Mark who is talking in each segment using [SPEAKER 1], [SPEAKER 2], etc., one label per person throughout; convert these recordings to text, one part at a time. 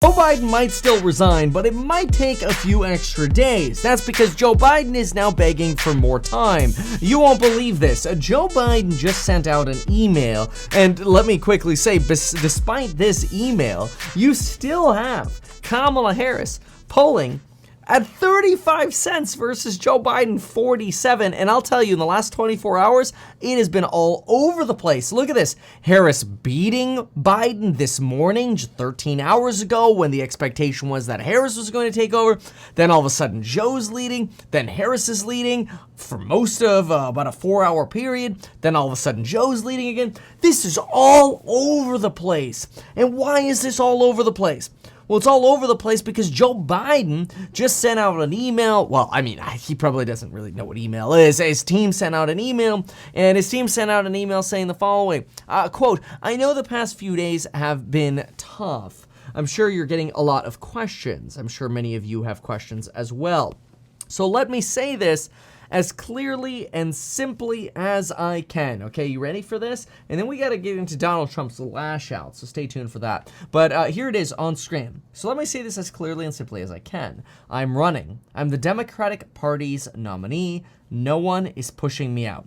[SPEAKER 1] Joe Biden might still resign, but it might take a few extra days. That's because Joe Biden is now begging for more time. You won't believe this. Joe Biden just sent out an email, and let me quickly say, despite this email, you still have Kamala Harris polling at 35 cents versus Joe Biden 47. And I'll tell you, in the last 24 hours, it has been all over the place. Look at this. Harris beating Biden this morning, 13 hours ago, when the expectation was that Harris was going to take over. Then all of a sudden, Joe's leading. Then Harris is leading for most of about a 4-hour period. Then all of a sudden, Joe's leading again. This is all over the place. And why is this all over the place? Well, it's all over the place because Joe Biden just sent out an email. Well, I mean, he probably doesn't really know what email is. His team sent out an email, and his team sent out an email saying the following, quote, "I know the past few days have been tough. I'm sure you're getting a lot of questions. I'm sure many of you have questions as well. So let me say this as clearly and simply as I can." Okay, you ready for this? And then we got to get into Donald Trump's lash out, so stay tuned for that. But here it is on screen. So let me say this as clearly and simply as I can. I'm running. I'm the Democratic Party's nominee. No one is pushing me out.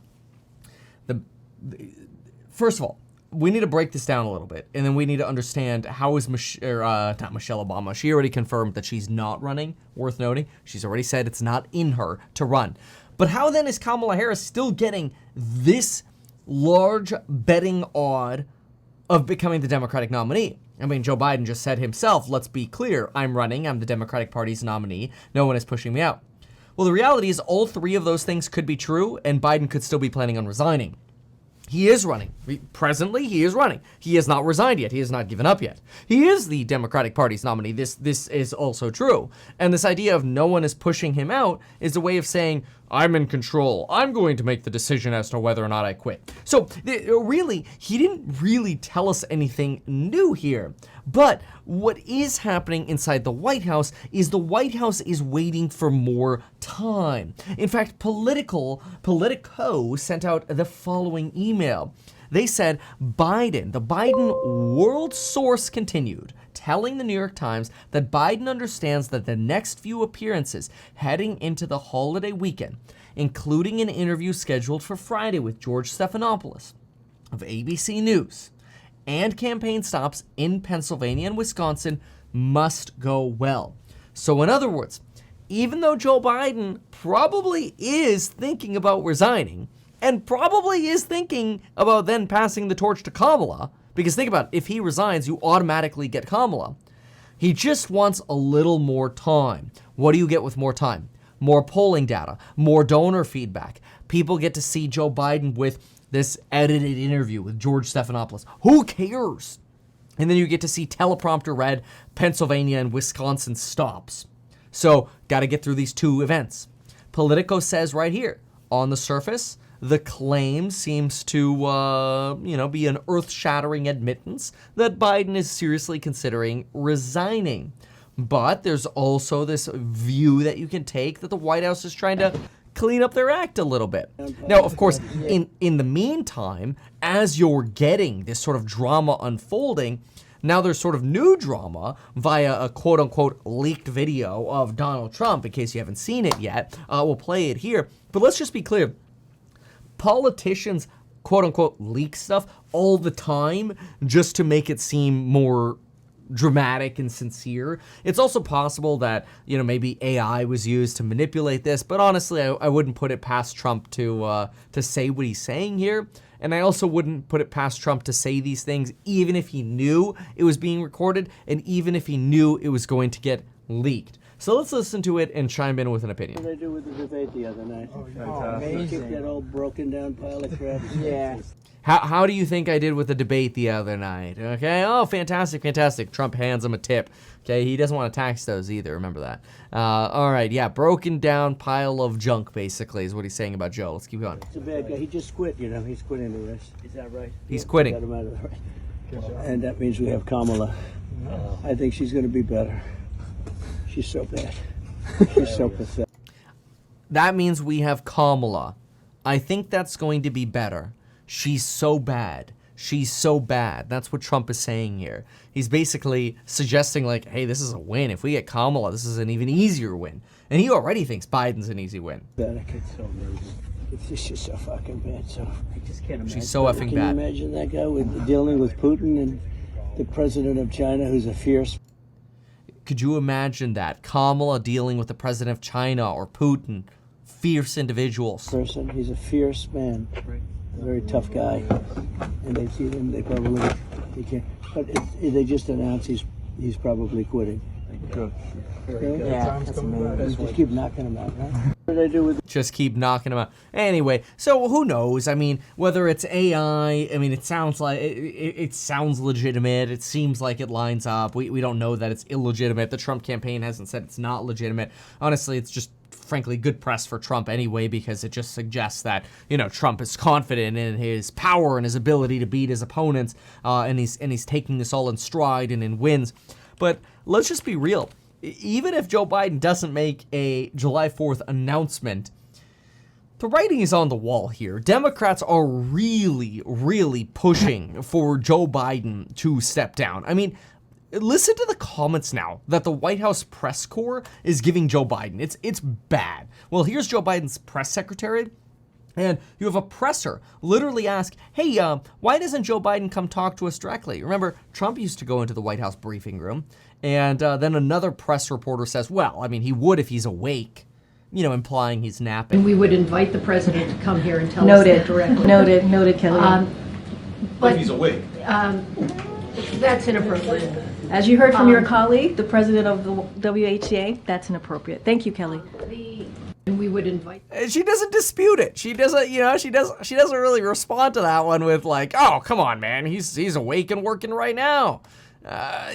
[SPEAKER 1] First of all, we need to break this down a little bit, and then we need to understand how is not Michelle Obama. She already confirmed that she's not running, worth noting. She's already said it's not in her to run. But how then is Kamala Harris still getting this large betting odd of becoming the Democratic nominee? I mean, Joe Biden just said himself, let's be clear, I'm running, I'm the Democratic Party's nominee, no one is pushing me out. Well, the reality is all three of those things could be true, and Biden could still be planning on resigning. He is running. Presently, he is running. He has not resigned yet. He has not given up yet. He is the Democratic Party's nominee. This is also true. And this idea of no one is pushing him out is a way of saying, I'm in control. I'm going to make the decision as to whether or not I quit. So really, he didn't really tell us anything new here. But what is happening inside the White House is waiting for more time. In fact, Politico sent out the following email. They said, the Biden world source continued, telling the New York Times that Biden understands that the next few appearances heading into the holiday weekend, including an interview scheduled for Friday with George Stephanopoulos of ABC News, and campaign stops in Pennsylvania and Wisconsin must go well. So in other words, even though Joe Biden probably is thinking about resigning and probably is thinking about then passing the torch to Kamala, because think about it, if he resigns, you automatically get Kamala. He just wants a little more time. What do you get with more time? More polling data, more donor feedback. People get to see Joe Biden with this edited interview with George Stephanopoulos. Who cares? And then you get to see teleprompter read Pennsylvania and Wisconsin stops. So, got to get through these two events. Politico says right here, on the surface, the claim seems to, be an earth-shattering admittance that Biden is seriously considering resigning. But there's also this view that you can take that the White House is trying to clean up their act a little bit. Now, of course, in the meantime, as you're getting this sort of drama unfolding, now there's sort of new drama via a quote-unquote leaked video of Donald Trump, in case you haven't seen it yet. We'll play it here. But let's just be clear. Politicians, quote-unquote, leak stuff all the time just to make it seem more dramatic and sincere. It's also possible that, maybe AI was used to manipulate this, but honestly, I wouldn't put it past Trump to say what he's saying here. And I also wouldn't put it past Trump to say these things even if he knew it was being recorded and even if he knew it was going to get leaked. So let's listen to it and chime in with an opinion.
[SPEAKER 2] What did I do with the debate the other night?
[SPEAKER 3] Amazing.
[SPEAKER 2] Keep that old broken down pile of crap.
[SPEAKER 3] Yeah.
[SPEAKER 1] How do you think I did with the debate the other night? Okay, oh, fantastic. Trump hands him a tip. Okay, he doesn't want to tax those either, remember that. All right, yeah, broken down pile of junk, basically, is what he's saying about Joe. Let's keep going.
[SPEAKER 2] It's a bad guy. He just quit, he's quitting the race. Is that right?
[SPEAKER 1] He's quitting.
[SPEAKER 2] Got him out of the race. And that means we have Kamala. I think she's going to be better. She's so bad. She's so pathetic.
[SPEAKER 1] That means we have Kamala. I think that's going to be better. She's so bad. She's so bad. That's what Trump is saying here. He's basically suggesting, like, hey, this is a win. If we get Kamala, this is an even easier win. And he already thinks Biden's an easy win.
[SPEAKER 2] It's so nervous. It's just so fucking bad. So I just can't imagine.
[SPEAKER 1] She's so effing bad.
[SPEAKER 2] Can you imagine that guy dealing with Putin and the president of China, who's a fierce?
[SPEAKER 1] Could you imagine that? Kamala dealing with the president of China or Putin, fierce individuals.
[SPEAKER 2] Person, he's a fierce man, a very tough guy, and they see him. They probably he can't. But they just announced he's probably quitting.
[SPEAKER 3] Good.
[SPEAKER 2] Yeah, that's amazing. Just keep knocking him out, huh? What did I do with?
[SPEAKER 1] Just keep knocking them out. Anyway, so who knows? I mean, whether it's AI, I mean, it sounds like it sounds legitimate. It seems like it lines up. We don't know that it's illegitimate. The Trump campaign hasn't said it's not legitimate. Honestly, it's just frankly good press for Trump anyway, because it just suggests that, you know, Trump is confident in his power and his ability to beat his opponents, and he's taking this all in stride and in wins. But let's just be real. Even if Joe Biden doesn't make a July 4th announcement, the writing is on the wall here. Democrats are really, really pushing for Joe Biden to step down. I mean, listen to the comments now that the White House press corps is giving Joe Biden. It's bad. Well, here's Joe Biden's press secretary. And you have a presser literally ask, hey, why doesn't Joe Biden come talk to us directly? Remember, Trump used to go into the White House briefing room, and then another press reporter says, well, I mean, he would if he's awake, you know, implying he's napping.
[SPEAKER 4] And we would invite the president to come here and tell us that directly.
[SPEAKER 5] Noted, Kelly.
[SPEAKER 4] But
[SPEAKER 3] If he's awake.
[SPEAKER 4] That's inappropriate.
[SPEAKER 5] As you heard from your colleague, the president of the WHA, that's inappropriate. Thank you, Kelly.
[SPEAKER 4] And we would invite.
[SPEAKER 1] She doesn't dispute it. She doesn't, you know, she doesn't really respond to that one with like, oh, come on, man, he's awake and working right now.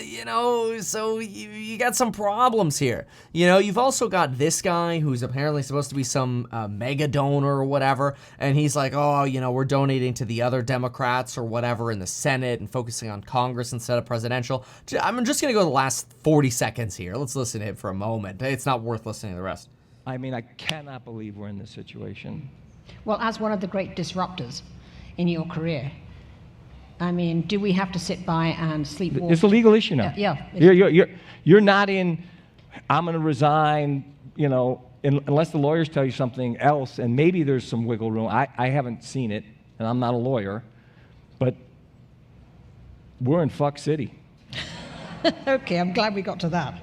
[SPEAKER 1] You know, so you got some problems here. You know, you've also got this guy who's apparently supposed to be some mega donor or whatever, and he's like, oh, you know, we're donating to the other Democrats or whatever in the Senate and focusing on Congress instead of presidential. I'm just going to go the last 40 seconds here. Let's listen to him for a moment. It's not worth listening to the rest.
[SPEAKER 6] I mean, I cannot believe we're in this situation.
[SPEAKER 7] Well, as one of the great disruptors in your career, I mean, do we have to sit by and sleepwalk?
[SPEAKER 6] It's a legal issue now.
[SPEAKER 7] Yeah.
[SPEAKER 6] You're not in, I'm going to resign, you know, unless the lawyers tell you something else, and maybe there's some wiggle room. I haven't seen it, and I'm not a lawyer, but we're in fuck city.
[SPEAKER 7] Okay, I'm glad we got to that.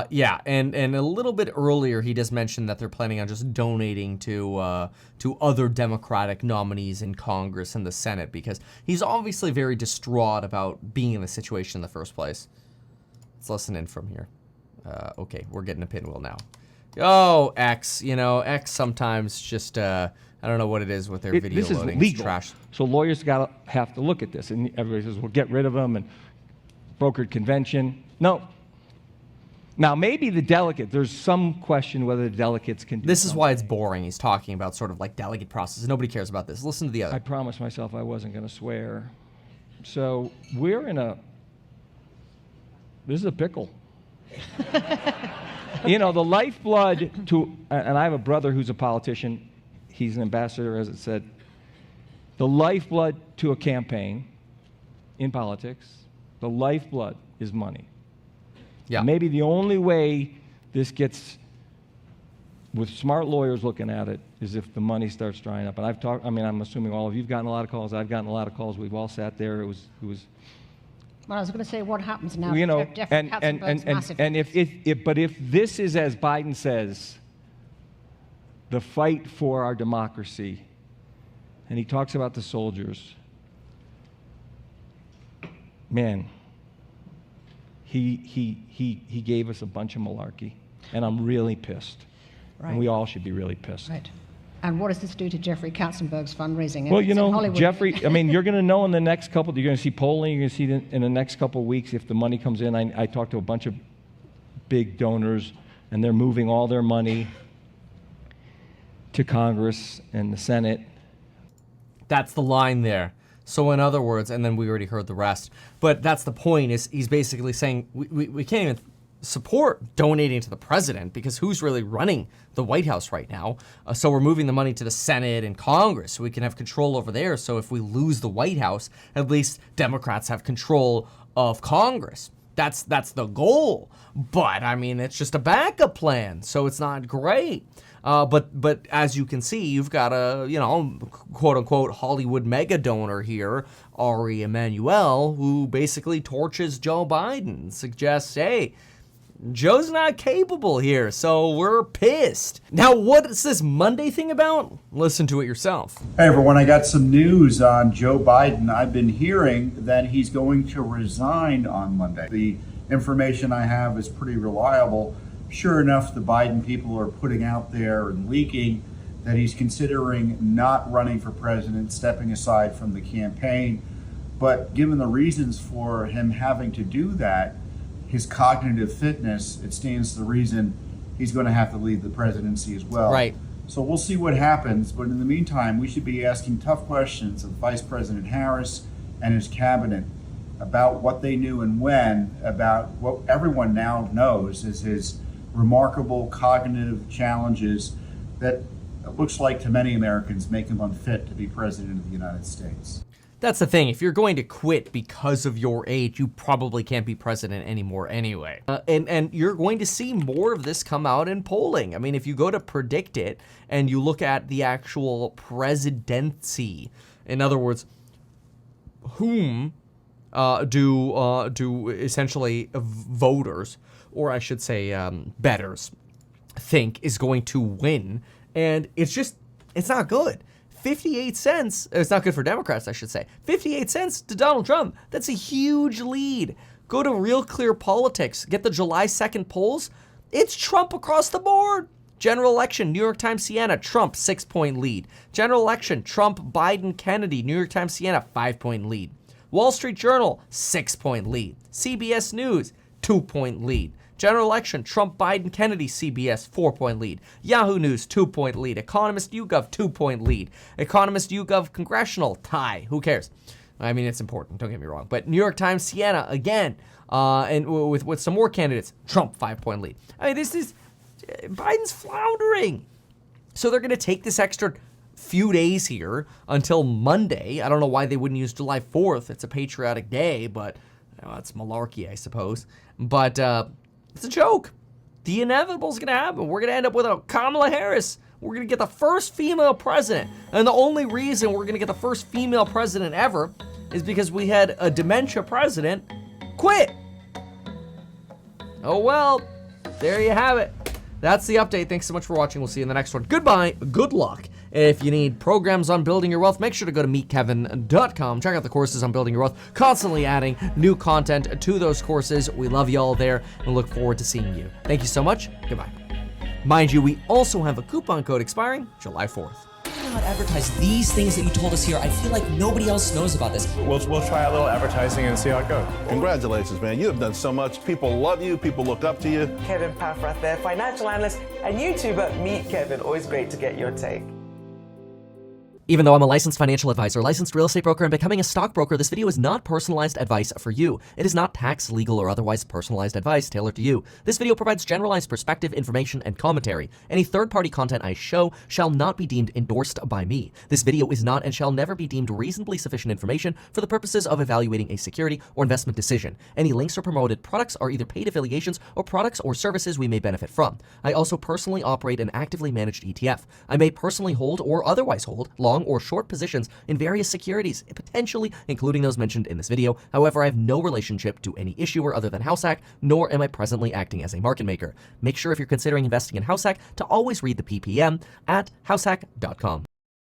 [SPEAKER 1] Yeah, and a little bit earlier, he just mentioned that they're planning on just donating to other Democratic nominees in Congress and the Senate, because he's obviously very distraught about being in the situation in the first place. Let's listen in from here. Okay, we're getting a pinwheel now. Oh, X, you know, X sometimes just, I don't know what it is with their video
[SPEAKER 6] this
[SPEAKER 1] loading.
[SPEAKER 6] Is legal.
[SPEAKER 1] It's trash.
[SPEAKER 6] So lawyers have to look at this, and everybody says, well, get rid of them, and brokered convention. No. Now, maybe the delegate, there's some question whether the delegates can do
[SPEAKER 1] This is
[SPEAKER 6] something.
[SPEAKER 1] why it's boring. He's talking about sort of like delegate process. Nobody cares about this. Listen to the other.
[SPEAKER 6] I promised myself I wasn't going to swear. So we're in this is a pickle. You know, the lifeblood to, and I have a brother who's a politician. He's an ambassador, as it said. The lifeblood to a campaign in politics, the lifeblood is money.
[SPEAKER 1] Yeah.
[SPEAKER 6] Maybe the only way this gets, with smart lawyers looking at it, is if the money starts drying up. And I'm assuming all of you've gotten a lot of calls. I've gotten a lot of calls. We've all sat there. It was.
[SPEAKER 7] Well, I was going to say, what happens now?
[SPEAKER 6] You know,
[SPEAKER 7] Jeff
[SPEAKER 6] and
[SPEAKER 7] massive.
[SPEAKER 6] if this is as Biden says, the fight for our democracy, and he talks about the soldiers, man. He gave us a bunch of malarkey, and I'm really pissed.
[SPEAKER 7] Right.
[SPEAKER 6] And we all should be really pissed.
[SPEAKER 7] Right. And what does this do to Jeffrey Katzenberg's fundraising?
[SPEAKER 6] Well,
[SPEAKER 7] efforts
[SPEAKER 6] you
[SPEAKER 7] in
[SPEAKER 6] know,
[SPEAKER 7] Hollywood?
[SPEAKER 6] Jeffrey, I mean, you're going to know in the next couple, you're going to see polling, you're going to see in the next couple of weeks if the money comes in. I talked to a bunch of big donors, and they're moving all their money to Congress and the Senate.
[SPEAKER 1] That's the line there. So in other words, and then we already heard the rest, but that's the point, is he's basically saying we can't even support donating to the president, because who's really running the White House right now? So we're moving the money to the Senate and Congress so we can have control over there. So if we lose the White House, at least Democrats have control of Congress. That's the goal. But I mean, it's just a backup plan, so it's not great. But as you can see, you've got a, quote unquote Hollywood mega donor here, Ari Emanuel, who basically torches Joe Biden, suggests, hey, Joe's not capable here, so we're pissed. Now, what is this Monday thing about? Listen to it yourself.
[SPEAKER 3] Hey everyone, I got some news on Joe Biden. I've been hearing that he's going to resign on Monday. The information I have is pretty reliable. Sure enough, the Biden people are putting out there and leaking that he's considering not running for president, stepping aside from the campaign. But given the reasons for him having to do that, his cognitive fitness, it stands to the reason he's going to have to leave the presidency as well.
[SPEAKER 1] Right.
[SPEAKER 3] So we'll see what happens. But in the meantime, we should be asking tough questions of Vice President Harris and his cabinet about what they knew and when, about what everyone now knows is his remarkable cognitive challenges that it looks like to many Americans make him unfit to be president of the United States.
[SPEAKER 1] That's the thing. If you're going to quit because of your age, you probably can't be president anymore anyway. And you're going to see more of this come out in polling. I mean, if you go to predict it and you look at the actual presidency, in other words, whom do essentially voters, or I should say bettors, think is going to win, and it's not good. 58 cents, it's not good for Democrats, I should say. 58 cents to Donald Trump. That's a huge lead. Go to Real Clear Politics, get the July 2nd polls. It's Trump across the board. General election, New York Times, Siena, Trump, 6-point lead. General election, Trump, Biden, Kennedy, New York Times, Siena, 5-point lead. Wall Street Journal, 6-point lead. CBS News, 2-point lead. General election, Trump, Biden, Kennedy, CBS, 4-point lead. Yahoo News, 2-point lead. Economist YouGov, 2-point lead. Economist YouGov Congressional, tie. Who cares? I mean, it's important, don't get me wrong. But New York Times, Siena, again, and with some more candidates, Trump, 5-point lead. I mean, Biden's floundering. So they're going to take this extra few days here until Monday. I don't know why they wouldn't use July 4th. It's a patriotic day, but it's malarkey, I suppose. But it's a joke. The inevitable is going to happen. We're going to end up with a Kamala Harris. We're going to get the first female president. And the only reason we're going to get the first female president ever is because we had a dementia president quit. Oh, well, there you have it. That's the update. Thanks so much for watching. We'll see you in the next one. Goodbye. Good luck. If you need programs on building your wealth, make sure to go to meetkevin.com. Check out the courses on building your wealth. Constantly adding new content to those courses. We love you all there and look forward to seeing you. Thank you so much. Goodbye. Mind you, we also have a coupon code expiring July 4th.
[SPEAKER 8] Not advertise these things that you told us here. I feel like nobody else knows about this.
[SPEAKER 9] We'll try a little advertising and see how it goes.
[SPEAKER 10] Congratulations, man. You have done so much. People love you. People look up to you.
[SPEAKER 11] Kevin Paffrath there, financial analyst and YouTuber. Meet Kevin. Always great to get your take.
[SPEAKER 8] Even though I'm a licensed financial advisor, licensed real estate broker, and becoming a stockbroker, this video is not personalized advice for you. It is not tax, legal, or otherwise personalized advice tailored to you. This video provides generalized perspective, information, and commentary. Any third-party content I show shall not be deemed endorsed by me. This video is not and shall never be deemed reasonably sufficient information for the purposes of evaluating a security or investment decision. Any links or promoted products are either paid affiliations or products or services we may benefit from. I also personally operate an actively managed ETF. I may personally hold or otherwise hold long or short positions in various securities, potentially including those mentioned in this video. However, I have no relationship to any issuer other than HouseHack, nor am I presently acting as a market maker. Make sure if you're considering investing in HouseHack to always read the PPM at househack.com.